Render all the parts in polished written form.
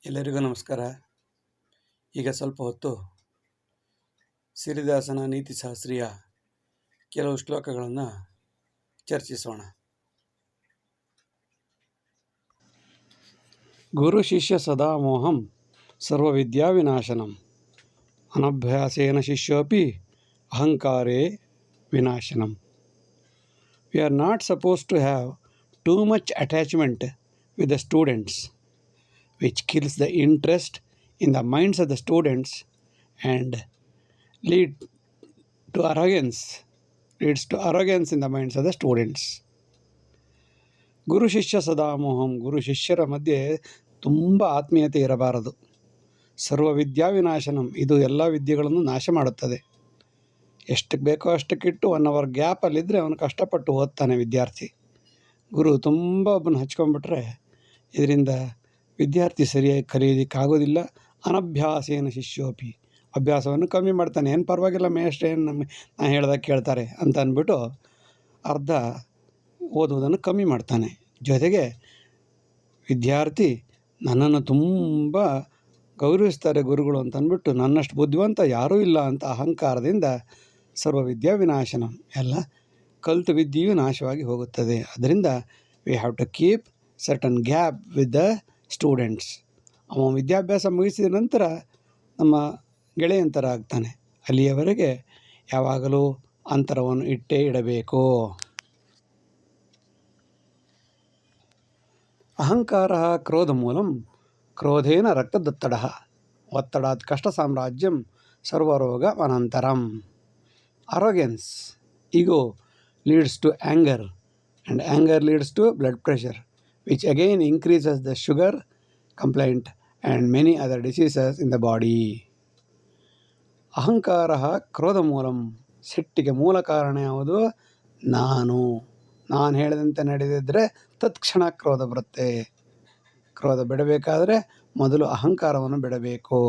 ಎಲ್ಲರಿಗೂ ನಮಸ್ಕಾರ. ಈಗ ಸ್ವಲ್ಪ ಹೊತ್ತು ಸಿರಿದಾಸನ ನೀತಿಶಾಸ್ತ್ರೀಯ ಕೆಲವು ಶ್ಲೋಕಗಳನ್ನು ಚರ್ಚಿಸೋಣ. ಗುರು ಶಿಷ್ಯ ಸದಾ ಮೋಹಂ ಸರ್ವವಿದ್ಯಾ ವಿನಾಶನಂ ಅನಭ್ಯಾಸೇನ ಶಿಷ್ಯೋಪಿ ಅಹಂಕಾರೇ ವಿನಾಶನಂ. We are not supposed to have too much attachment with the students, which kills the interest in the minds of the students and leads to arrogance in the minds of the students. ಗುರು ಶಿಷ್ಯ ಸದಾಮೋಹಂ, ಗುರು ಶಿಷ್ಯರ ಮಧ್ಯೆ ತುಂಬ ಆತ್ಮೀಯತೆ ಇರಬಾರದು. ಸರ್ವವಿದ್ಯಾ ವಿನಾಶನಂ, ಇದು ಎಲ್ಲ ವಿದ್ಯೆಗಳನ್ನು ನಾಶ ಮಾಡುತ್ತದೆ. ಎಷ್ಟಕ್ಕೆ ಬೇಕೋ ಅಷ್ಟಕ್ಕಿಟ್ಟು 1 hour ಗ್ಯಾಪಲ್ಲಿದ್ದರೆ ಅವನು ಕಷ್ಟಪಟ್ಟು ಓದ್ತಾನೆ ವಿದ್ಯಾರ್ಥಿ. ಗುರು ತುಂಬ ಒಬ್ಬನ ಹಚ್ಕೊಂಡ್ಬಿಟ್ರೆ ಇದರಿಂದ ವಿದ್ಯಾರ್ಥಿ ಸರಿಯಾಗಿ ಕಲಿಯೋದಕ್ಕಾಗೋದಿಲ್ಲ. ಅನಭ್ಯಾಸೇನ ಶಿಷ್ಯೋಪಿ, ಅಭ್ಯಾಸವನ್ನು ಕಮ್ಮಿ ಮಾಡ್ತಾನೆ. ಏನು ಪರವಾಗಿಲ್ಲ ಮೇಷ್ಟ್ರೆ, ಏನು ನಾನು ಹೇಳ್ದಾಗ ಕೇಳ್ತಾರೆ ಅಂತ ಅಂದ್ಬಿಟ್ಟು ಅರ್ಧ ಓದುವುದನ್ನು ಕಮ್ಮಿ ಮಾಡ್ತಾನೆ. ಜೊತೆಗೆ ವಿದ್ಯಾರ್ಥಿ ನನ್ನನ್ನು ತುಂಬ ಗೌರವಿಸ್ತಾರೆ ಗುರುಗಳು ಅಂತ ಅಂದ್ಬಿಟ್ಟು ನನ್ನಷ್ಟು ಬುದ್ಧಿವಂತ ಯಾರೂ ಇಲ್ಲ ಅಂತ ಅಹಂಕಾರದಿಂದ ಸರ್ವವಿದ್ಯಾ ವಿನಾಶನಂ, ಎಲ್ಲ ಕಲಿತ ವಿದ್ಯೆಯು ನಾಶವಾಗಿ ಹೋಗುತ್ತದೆ. ಅದರಿಂದ we have to keep certain gap with the students. ಅವ ವಿದ್ಯಾಭ್ಯಾಸ ಮುಗಿಸಿದ ನಂತರ ನಮ್ಮ ಗೆಳೆಯಂತರ ಆಗ್ತಾನೆ. ಅಲ್ಲಿಯವರೆಗೆ ಯಾವಾಗಲೂ ಅಂತರವನ್ನು ಇಟ್ಟೇ ಇಡಬೇಕು. ಅಹಂಕಾರ ಕ್ರೋಧ ಮೂಲಂ ಕ್ರೋಧೇನ ರಕ್ತದೊತ್ತಡ ಒತ್ತಡಾತ್ ಕಷ್ಟ ಸಾಮ್ರಾಜ್ಯಂ ಸರ್ವರೋಗ ಅನಂತರಂ. Arrogance, ego leads to anger, and anger leads to blood pressure, which again increases the sugar complaint and many other diseases in the body. ಅಹಂಕಾರ ಕ್ರೋಧ ಮೂಲಂ, ಸಿಟ್ಟಿಗೆ ಮೂಲ ಕಾರಣ ಯಾವುದು? ನಾನು ಹೇಳಿದಂತೆ ನಡೆದಿದ್ದರೆ ತತ್ಕ್ಷಣ ಕ್ರೋಧ ಬರುತ್ತೆ. ಕ್ರೋಧ ಬಿಡಬೇಕಾದ್ರೆ ಮೊದಲು ಅಹಂಕಾರವನ್ನು ಬಿಡಬೇಕು.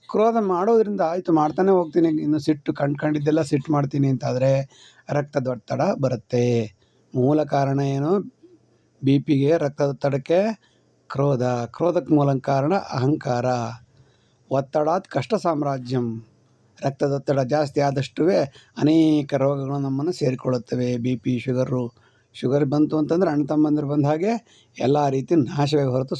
ಕ್ರೋಧ ಮಾಡೋದ್ರಿಂದ ಆಯಿತು ಮಾಡ್ತಾನೆ ಹೋಗ್ತೀನಿ, ಇನ್ನು ಸಿಟ್ಟು ಕಂಡ್ಕೊಂಡಿದ್ದೆಲ್ಲ ಸಿಟ್ಟು ಮಾಡ್ತೀನಿ ಅಂತಾದರೆ ರಕ್ತದೊತ್ತಡ ಬರುತ್ತೆ. ಮೂಲ ಕಾರಣ ಏನು? ಬಿ ಪಿಗೆ, ರಕ್ತದೊತ್ತಡಕ್ಕೆ ಕ್ರೋಧಕ್ಕೆ ಮೂಲ ಕಾರಣ ಅಹಂಕಾರ. ಒತ್ತಡಾತ್ ಕಷ್ಟ ಸಾಮ್ರಾಜ್ಯಂ, ರಕ್ತದೊತ್ತಡ ಜಾಸ್ತಿ ಆದಷ್ಟು ಅನೇಕ ರೋಗಗಳು ನಮ್ಮನ್ನು ಸೇರಿಕೊಳ್ಳುತ್ತವೆ. ಬಿ ಪಿ, ಶುಗರ್ ಬಂತು ಅಂತಂದರೆ ಅಣ್ಣ ತಮ್ಮಂದಿರು ಬಂದ ಹಾಗೆ ಎಲ್ಲ ರೀತಿ ನಾಶವಾಗಿ ಹೊರತು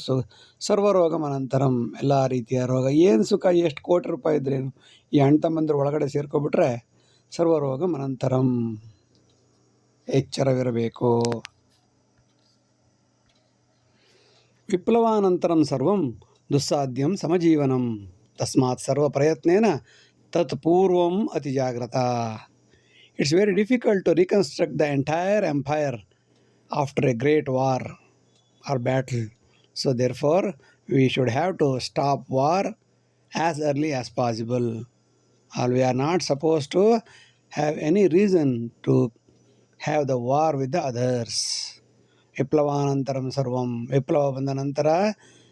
ಸರ್ವರೋಗ ಅನಂತರಂ, ಎಲ್ಲ ರೀತಿಯ ರೋಗ. ಏನು ಸುಖ, ಎಷ್ಟು ಕೋಟಿ ರೂಪಾಯಿ ಇದ್ರೇನು, ಈ ಅಣ್ಣ ತಮ್ಮಂದಿರು ಒಳಗಡೆ ಸೇರ್ಕೊಬಿಟ್ರೆ ಸರ್ವರೋಗ ಅನಂತರಂ. ಎಚ್ಚರವಿರಬೇಕು. ವಿಪ್ಲವಾನಂತರಂ ಸರ್ವಂ ದುಸ್ಸಾಧ್ಯಂ ಸಮಜೀವನಂ, ತಸ್ಮಾತ್ ಸರ್ವ ಪ್ರಯತ್ನೇನ ತತ್ ಪೂರ್ವಂ ಅತಿ ಜಾಗ್ರತ. It's very difficult to reconstruct the entire empire after a great war or battle. So therefore, we should have to stop war as early as possible. Or we are not supposed to have any reason to have the war with the others. ವಿಪ್ಲವಾನಂತರಂ ಸರ್ವಂ, ವಿಪ್ಲವ ಬಂದ ನಂತರ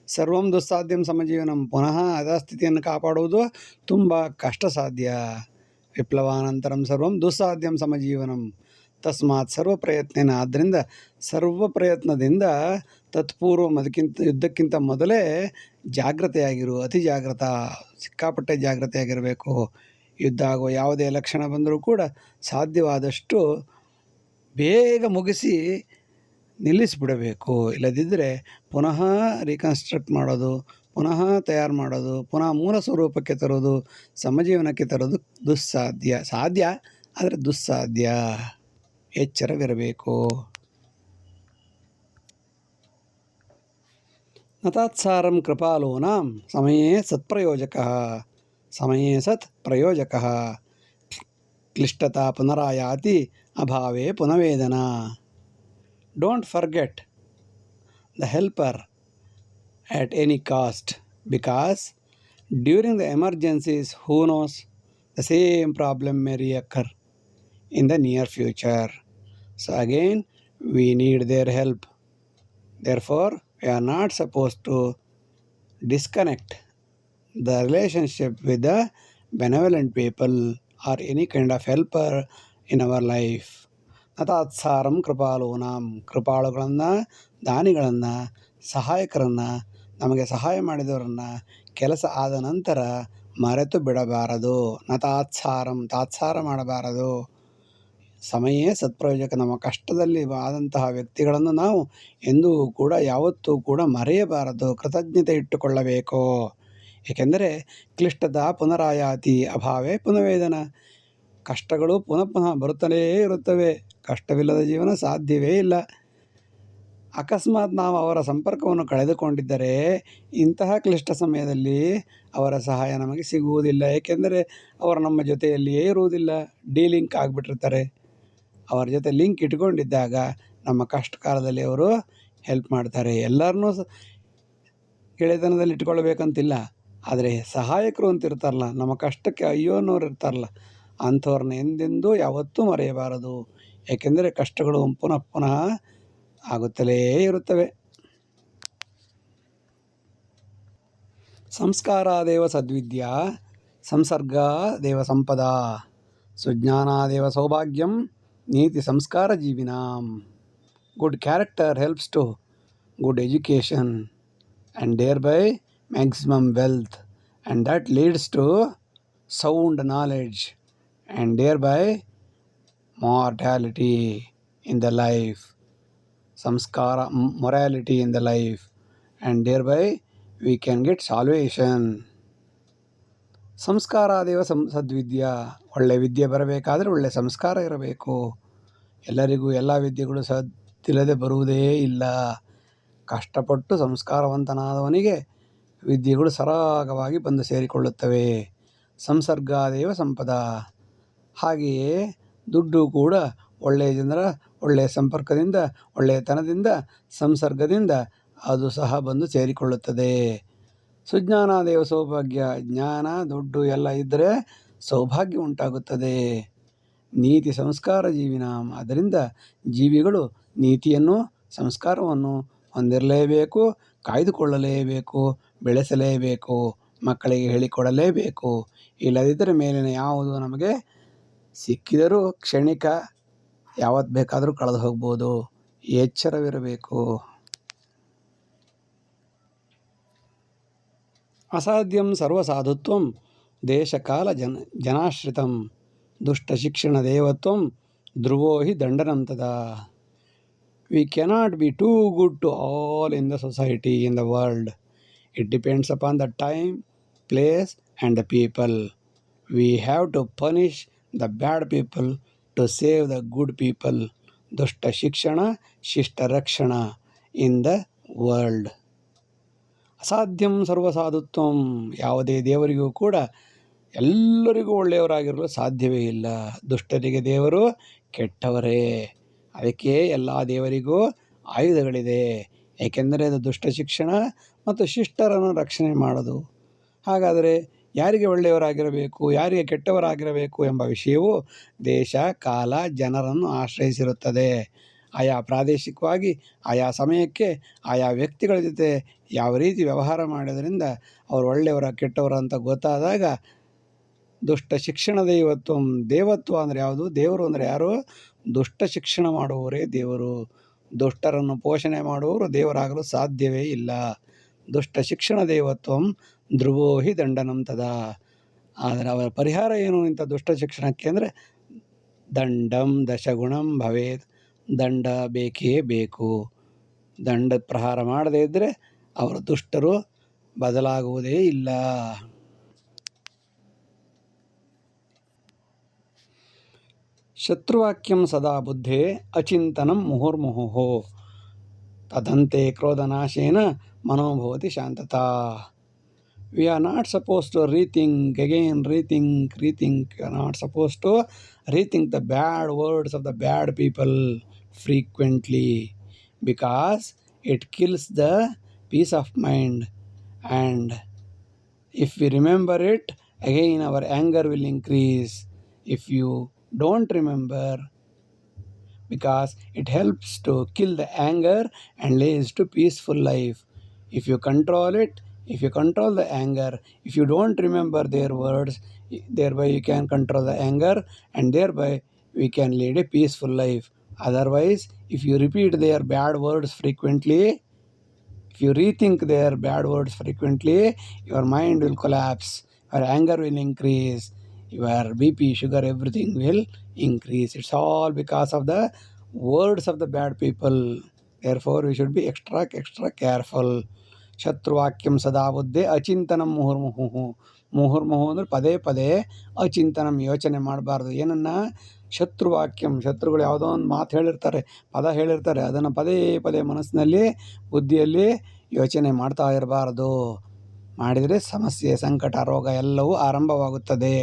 ಸರ್ವಂ ದುಸ್ಸಾಧ್ಯಂ ಸಮಜೀವನಂ, ಪುನಃ ಯಥಾಸ್ಥಿತಿಯನ್ನು ಕಾಪಾಡುವುದು ತುಂಬ ಕಷ್ಟ ಸಾಧ್ಯ. ವಿಪ್ಲವಾನಂತರಂ ಸರ್ವಂ ದುಸ್ಸಾಧ್ಯಂ ಸಮಜೀವನಂ, ತಸ್ಮಾತ್ ಸರ್ವ ಪ್ರಯತ್ನೇನ, ಆದ್ದರಿಂದ ಸರ್ವ ಪ್ರಯತ್ನದಿಂದ ತತ್ಪೂರ್ವಂ, ಯುದ್ಧಕ್ಕಿಂತ ಮೊದಲೇ ಜಾಗ್ರತೆಯಾಗಿರು. ಅತಿ ಜಾಗ್ರತ, ಸಿಕ್ಕಾಪಟ್ಟೆ ಜಾಗ್ರತೆಯಾಗಿರಬೇಕು. ಯುದ್ಧ ಆಗುವ ಯಾವುದೇ ಲಕ್ಷಣ ಬಂದರೂ ಕೂಡ ಸಾಧ್ಯವಾದಷ್ಟು ಬೇಗ ಮುಗಿಸಿ ನಿಲ್ಲಿಸಿಬಿಡಬೇಕು. ಇಲ್ಲದಿದ್ದರೆ ಪುನಃ ರೀಕನ್ಸ್ಟ್ರಕ್ಟ್ ಮಾಡೋದು, ಪುನಃ ತಯಾರು ಮಾಡೋದು, ಪುನಃ ಮೂಲ ಸ್ವರೂಪಕ್ಕೆ ತರೋದು, ಸಮಜೀವನಕ್ಕೆ ತರೋದು ದುಸ್ಸಾಧ್ಯ. ಸಾಧ್ಯ ಆದರೆ ದುಸ್ಸಾಧ್ಯ. ಎಚ್ಚರವಿರಬೇಕು. ನತಾತ್ಸಾರಂ ಕೃಪಾಲೂನಾಂ ಸಮಯೇ ಸತ್ ಪ್ರಯೋಜಕಃ ಕ್ಲಿಷ್ಟತಾ ಪುನರಾಯಾತಿ ಅಭಾವೇ ಪುನವೇದನಾ. Don't forget the helper at any cost, because during the emergencies, who knows, the same problem may reoccur in the near future. So again, we need their help. Therefore, we are not supposed to disconnect the relationship with the benevolent people or any kind of helper in our life. ನತಾತ್ಸಾರಂ ಕೃಪಾಲೂನಾಂ, ಕೃಪಾಳುಗಳನ್ನು, ದಾನಿಗಳನ್ನು, ಸಹಾಯಕರನ್ನು ನಮಗೆ ಸಹಾಯ ಮಾಡಿದವರನ್ನು ಕೆಲಸ ಆದ ನಂತರ ಮರೆತು ಬಿಡಬಾರದು. ತಾತ್ಸಾರ ಮಾಡಬಾರದು. ಸಮಯವೇ ಸತ್ಪ್ರಯೋಜಕ. ನಮ್ಮ ಕಷ್ಟದಲ್ಲಿ ಆದಂತಹ ವ್ಯಕ್ತಿಗಳನ್ನು ನಾವು ಎಂದೂ ಕೂಡ ಯಾವತ್ತೂ ಕೂಡ ಮರೆಯಬಾರದು, ಕೃತಜ್ಞತೆ ಇಟ್ಟುಕೊಳ್ಳಬೇಕು. ಏಕೆಂದರೆ ಕ್ಲಿಷ್ಟದ ಪುನರಾಯಾತಿ ಅಭಾವೇ ಪುನವೇದನ. ಕಷ್ಟಗಳು ಪುನಃ ಬರುತ್ತಲೇ ಇರುತ್ತವೆ. ಕಷ್ಟವಿಲ್ಲದ ಜೀವನ ಸಾಧ್ಯವೇ ಇಲ್ಲ. ಅಕಸ್ಮಾತ್ ನಾವು ಅವರ ಸಂಪರ್ಕವನ್ನು ಕಳೆದುಕೊಂಡಿದ್ದರೆ ಇಂತಹ ಕ್ಲಿಷ್ಟ ಸಮಯದಲ್ಲಿ ಅವರ ಸಹಾಯ ನಮಗೆ ಸಿಗುವುದಿಲ್ಲ. ಏಕೆಂದರೆ ಅವರು ನಮ್ಮ ಜೊತೆಯಲ್ಲಿಯೇ ಇರುವುದಿಲ್ಲ, ಲಿಂಕ್ ಆಗಿಬಿಟ್ಟಿರ್ತಾರೆ. ಅವರ ಜೊತೆ ಲಿಂಕ್ ಇಟ್ಕೊಂಡಿದ್ದಾಗ ನಮ್ಮ ಕಷ್ಟ ಕಾಲದಲ್ಲಿ ಅವರು ಹೆಲ್ಪ್ ಮಾಡ್ತಾರೆ. ಎಲ್ಲರನ್ನೂ ಗೆಳೆತನದಲ್ಲಿ ಇಟ್ಕೊಳ್ಬೇಕಂತಿಲ್ಲ, ಆದರೆ ಸಹಾಯಕರು ಅಂತ ಇರ್ತಾರಲ್ಲ, ನಮ್ಮ ಕಷ್ಟಕ್ಕೆ ಅಯ್ಯೋ ಅನ್ನೋರು ಇರ್ತಾರಲ್ಲ, ಅಂಥವ್ರನ್ನ ಎಂದೆಂದೂ ಯಾವತ್ತೂ ಮರೆಯಬಾರದು. ಏಕೆಂದರೆ ಕಷ್ಟಗಳು ಪುನಃ ಆಗುತ್ತಲೇ ಇರುತ್ತವೆ. ಸಂಸ್ಕಾರಾದೇವ ಸದ್ವಿದ್ಯಾ, ಸಂಸರ್ಗಾದೇವ ಸಂಪದಾ, ಸುಜ್ಞಾನಾದೇವ ಸೌಭಾಗ್ಯಂ, ನೀತಿ ಸಂಸ್ಕಾರ ಜೀವಿನಾಂ. Good character helps to good education and thereby maximum wealth, and that leads to sound knowledge and thereby mortality in the life, samskara morality in the life, and thereby we can get salvation. ಸಂಸ್ಕಾರಾದೇವ ಸದ್ವಿದ್ಯಾ. ಒಳ್ಳೆ ವಿದ್ಯೆ ಬರಬೇಕಾದರೆ ಒಳ್ಳೆ ಸಂಸ್ಕಾರ ಇರಬೇಕು. ಎಲ್ಲರಿಗೂ ಎಲ್ಲ ವಿದ್ಯೆಗಳು ಸದ್ದಿಲ್ಲದೆ ಬರುವುದೇ ಇಲ್ಲ. ಕಷ್ಟಪಟ್ಟು ಸಂಸ್ಕಾರವಂತನಾದವನಿಗೆ ವಿದ್ಯೆಗಳು ಸರಾಗವಾಗಿ ಬಂದು ಸೇರಿಕೊಳ್ಳುತ್ತವೆ. ಸಂಸರ್ಗಾದೇವ ಸಂಪದ. ಹಾಗೆಯೇ ದುಡ್ಡು ಕೂಡ ಒಳ್ಳೆಯ ಜನರ ಒಳ್ಳೆಯ ಸಂಪರ್ಕದಿಂದ, ಒಳ್ಳೆಯತನದಿಂದ, ಸಂಸರ್ಗದಿಂದ ಅದು ಸಹ ಬಂದು ಸೇರಿಕೊಳ್ಳುತ್ತದೆ. ಸುಜ್ಞಾನಾದೇವ ಸೌಭಾಗ್ಯ. ಜ್ಞಾನ, ದುಡ್ಡು ಎಲ್ಲ ಇದ್ದರೆ ಸೌಭಾಗ್ಯ ಉಂಟಾಗುತ್ತದೆ. ನೀತಿ ಸಂಸ್ಕಾರ ಜೀವಿನಾಂ. ಅದರಿಂದ ಜೀವಿಗಳು ನೀತಿಯನ್ನು, ಸಂಸ್ಕಾರವನ್ನು ಹೊಂದಿರಲೇಬೇಕು, ಕಾಯ್ದುಕೊಳ್ಳಲೇಬೇಕು, ಬೆಳೆಸಲೇಬೇಕು, ಮಕ್ಕಳಿಗೆ ಹೇಳಿಕೊಡಲೇಬೇಕು. ಇಲ್ಲದಿದ್ದರೆ ಮೇಲಿನ ಯಾವುದು ನಮಗೆ ಸಿಕ್ಕಿದರೂ ಕ್ಷಣಿಕ, ಯಾವತ್ತು ಬೇಕಾದರೂ ಕಳೆದು ಹೋಗ್ಬೋದು. ಎಚ್ಚರವಿರಬೇಕು. ಅಸಾಧ್ಯಂ ಸರ್ವಸಾಧುತ್ವಂ ದೇಶಕಾಲ ಜನಾಶ್ರಿತಂ, ದುಷ್ಟ ಶಿಕ್ಷಣ ದೇವತ್ವಂ ಧ್ರುವೋ ಹಿ ದಂಡನಂ ತದಾ. We cannot be too good to all in the society, in the world. It depends upon the time, place and the people. We have to punish the bad people to save the good people. Dushta shikshana, shishta rakshana in the world. ಅಸಾಧ್ಯಂ ಸರ್ವಸಾಧುತ್ವಂ. ಯಾವುದೇ ದೇವರಿಗೂ ಕೂಡ ಎಲ್ಲರಿಗೂ ಒಳ್ಳೆಯವರಾಗಿರಲು ಸಾಧ್ಯವೇ ಇಲ್ಲ. ದುಷ್ಟರಿಗೆ ದೇವರು ಕೆಟ್ಟವರೇ. ಅದಕ್ಕೆ ಎಲ್ಲ ದೇವರಿಗೂ ಆಯುಧಗಳಿದೆ. ಏಕೆಂದರೆ ಅದು ದುಷ್ಟ ಶಿಕ್ಷಣ ಮತ್ತು ಶಿಷ್ಟರನ್ನು ರಕ್ಷಣೆ ಮಾಡೋದು. ಹಾಗಾದರೆ ಯಾರಿಗೆ ಒಳ್ಳೆಯವರಾಗಿರಬೇಕು, ಯಾರಿಗೆ ಕೆಟ್ಟವರಾಗಿರಬೇಕು ಎಂಬ ವಿಷಯವು ದೇಶ, ಕಾಲ, ಜನರನ್ನು ಆಶ್ರಯಿಸಿರುತ್ತದೆ. ಆಯಾ ಪ್ರಾದೇಶಿಕವಾಗಿ, ಆಯಾ ಸಮಯಕ್ಕೆ, ಆಯಾ ವ್ಯಕ್ತಿಗಳ ಜೊತೆ ಯಾವ ರೀತಿ ವ್ಯವಹಾರ ಮಾಡೋದರಿಂದ ಅವರು ಒಳ್ಳೆಯವರ ಕೆಟ್ಟವರ ಅಂತ ಗೊತ್ತಾದಾಗ ದುಷ್ಟ ಶಿಕ್ಷಣ ದೇವತ್ವ ಅಂದರೆ ಯಾವುದು? ದೇವರು ಅಂದರೆ ಯಾರು? ದುಷ್ಟ ಶಿಕ್ಷಣ ಮಾಡುವವರೇ ದೇವರು. ದುಷ್ಟರನ್ನು ಪೋಷಣೆ ಮಾಡುವವರು ದೇವರಾಗಲು ಸಾಧ್ಯವೇ ಇಲ್ಲ. ದುಷ್ಟ ಶಿಕ್ಷಣ ದೇವತ್ವಂ ಧ್ರುವೋ ಹಿ ದಂಡನಂ ತದಾ. ಆದರೆ ಅವರ ಪರಿಹಾರ ಏನು ಇಂಥ ದುಷ್ಟ ಶಿಕ್ಷಣಕ್ಕೆ ಅಂದರೆ ದಂಡಂ ದಶಗುಣಂ ಭವೇತ್. ದಂಡ ಬೇಕೇ ಬೇಕು. ದಂಡ ಪ್ರಹಾರ ಮಾಡದೇ ಇದ್ದರೆ ಅವರು ದುಷ್ಟರು ಬದಲಾಗುವುದೇ ಇಲ್ಲ. ಶತ್ರುವಾಕ್ಯಂ ಸದಾ ಬುದ್ಧೇ ಅಚಿಂತನಂ ಮುಹುರ್ಮುಹುಃ ತದಂತೆ ಕ್ರೋಧನಾಶೇನ ಮನೋಭವತಿ ಶಾಂತತಾ. We are not supposed to rethink. We are not supposed to rethink the bad words of the bad people frequently, because it kills the peace of mind. And if we remember it, again our anger will increase. If you don't remember, because it helps to kill the anger and leads to peaceful life. If you control it, if you control the anger, if you don't remember their words, thereby you can control the anger and thereby we can lead a peaceful life. Otherwise, if you repeat their bad words frequently, if If you rethink their bad words frequently, your mind will collapse, your anger will increase, your BP, sugar, everything will increase. It's all because of the words of the bad people. Therefore, we should be extra careful. ಶತ್ರುವಾಕ್ಯಂ ಸದಾ ಬುದ್ಧೆ ಅಚಿಂತನಂ ಮುಹುರ್ಮುಹು. ಮುಹುರ್ಮುಹು ಅಂದರೆ ಪದೇ ಪದೇ ಅಚಿಂತನಂ ಯೋಚನೆ ಮಾಡಬಾರ್ದು. ಏನನ್ನ? ಶತ್ರುವಾಕ್ಯಂ, ಶತ್ರುಗಳು ಯಾವುದೋ ಒಂದು ಮಾತು ಹೇಳಿರ್ತಾರೆ, ಪದ ಹೇಳಿರ್ತಾರೆ, ಅದನ್ನು ಪದೇ ಪದೇ ಮನಸ್ಸಿನಲ್ಲಿ ಬುದ್ಧಿಯಲ್ಲಿ ಯೋಚನೆ ಮಾಡ್ತಾ ಇರಬಾರ್ದು. ಮಾಡಿದರೆ ಸಮಸ್ಯೆ, ಸಂಕಟ, ರೋಗ ಎಲ್ಲವೂ ಆರಂಭವಾಗುತ್ತದೆ.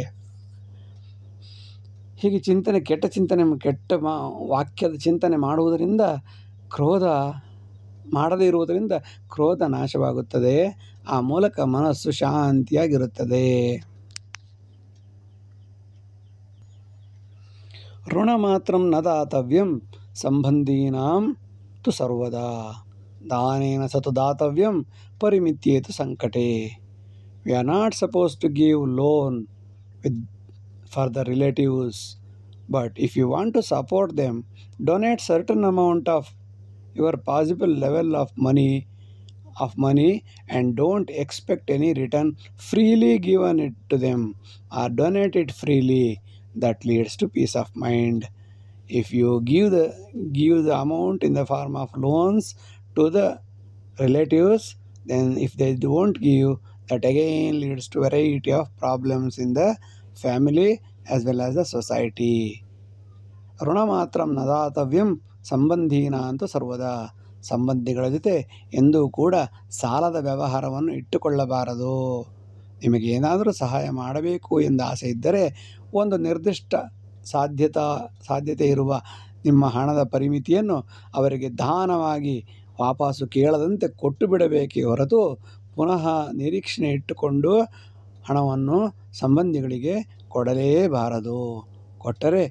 ಹೀಗೆ ಚಿಂತನೆ, ಕೆಟ್ಟ ವಾಕ್ಯದ ಚಿಂತನೆ ಮಾಡುವುದರಿಂದ, ಕ್ರೋಧ ಮಾಡದೇ ಇರುವುದರಿಂದ ಕ್ರೋಧ ನಾಶವಾಗುತ್ತದೆ. ಆ ಮೂಲಕ ಮನಸ್ಸು ಶಾಂತಿಯಾಗಿರುತ್ತದೆ. ಋಣ ಮಾತ್ರಂ ನ ದಾತವ್ಯಂ ಸಂಬಂಧೀನಾಂ ತು ಸರ್ವದಾ ದಾನೇನ ಸತು ದಾತವ್ಯಂ ಪರಿಮಿತ್ಯೇತು ಸಂಕಟೆ. We are not suppose to give loan for the relatives, but if you want to support them, donate certain amount of your possible level of money and don't expect any return. Freely given it to them or donate it freely. That leads to peace of mind. If you give the amount in the form of loans to the relatives, then if they don't give, that again leads to variety of problems in the family as well as the society. ಋಣ ಮಾತ್ರಂ ನ ದಾತವ್ಯಂ ಸಂಬಂಧೀನ ಅಂತೂ ಸರ್ವದಾ. ಸಂಬಂಧಿಗಳ ಜೊತೆ ಎಂದೂ ಕೂಡ ಸಾಲದ ವ್ಯವಹಾರವನ್ನು ಇಟ್ಟುಕೊಳ್ಳಬಾರದು. ನಿಮಗೆ ಏನಾದರೂ ಸಹಾಯ ಮಾಡಬೇಕು ಎಂದು ಆಸೆ ಇದ್ದರೆ, ಒಂದು ನಿರ್ದಿಷ್ಟ ಸಾಧ್ಯತೆ ಇರುವ ನಿಮ್ಮ ಹಣದ ಪರಿಮಿತಿಯನ್ನು ಅವರಿಗೆ ದಾನವಾಗಿ ವಾಪಸ್ಸು ಕೇಳದಂತೆ ಕೊಟ್ಟು ಬಿಡಬೇಕೇ ಹೊರತು, ಪುನಃ ನಿರೀಕ್ಷಣೆ ಇಟ್ಟುಕೊಂಡು ಹಣವನ್ನು ಸಂಬಂಧಿಗಳಿಗೆ ಕೊಡಲೇಬಾರದು. ಕೊಟ್ಟರೆ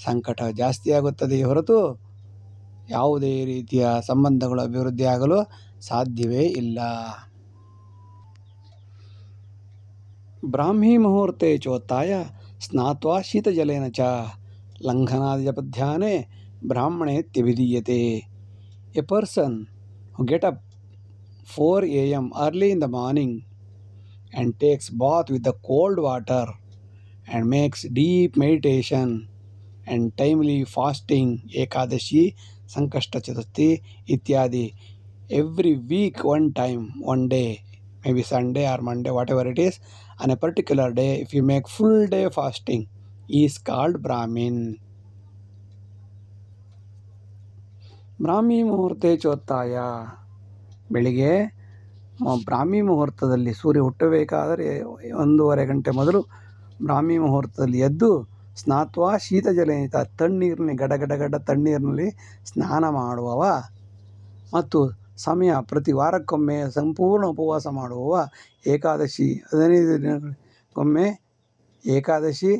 ಸಂಕಟ ಜಾಸ್ತಿಯಾಗುತ್ತದೆಯೇ ಹೊರತು ಯಾವುದೇ ರೀತಿಯ ಸಂಬಂಧಗಳು ಅಭಿವೃದ್ಧಿಯಾಗಲು ಸಾಧ್ಯವೇ ಇಲ್ಲ. ಬ್ರಾಹ್ಮೀ ಮುಹೂರ್ತೆ ಚೋತ್ತಾಯ ಸ್ನಾತ್ವಾ ಶೀತಜಲೇನ ಚ ಲಂಘನಾದಿಜಪಧ್ಯಾನೆ ಬ್ರಾಹ್ಮಣೇತ್ಯಭಿಧೀಯತೆ. A person who get up 4 a.m. early in the morning and takes bath with the cold water and makes deep meditation and timely fasting, Ekadashi, Sankashta Chaturthi ityadi, every week one time, one day, maybe Sunday or Monday, whatever it is, on a particular day, if you make full day fasting, he is called Brahmin. ಬ್ರಾಹ್ಮಿ ಮುಹೂರ್ತೆ ಚೋತ್ತಾಯ, ಬೆಳಿಗ್ಗೆ ಬ್ರಾಹ್ಮಿ ಮುಹೂರ್ತದಲ್ಲಿ ಸೂರ್ಯ ಹುಟ್ಟಬೇಕಾದರೆ 1.5 ಗಂಟೆ ಮೊದಲು ಬ್ರಾಹ್ಮಿ ಮುಹೂರ್ತದಲ್ಲಿ ಎದ್ದು ಸ್ನಾತ್ವಾ ಶೀತಜಲೇನಿತ, ತಣ್ಣೀರಿನಲ್ಲಿ ಗಡಗಡ ತಣ್ಣೀರಿನಲ್ಲಿ ಸ್ನಾನ ಮಾಡುವವ ಮತ್ತು ಸಮಯ ಪ್ರತಿ ವಾರಕ್ಕೊಮ್ಮೆ ಸಂಪೂರ್ಣ ಉಪವಾಸ ಮಾಡುವವ, ಏಕಾದಶಿ 15 ದಿನಕ್ಕೊಮ್ಮೆ ಏಕಾದಶಿ,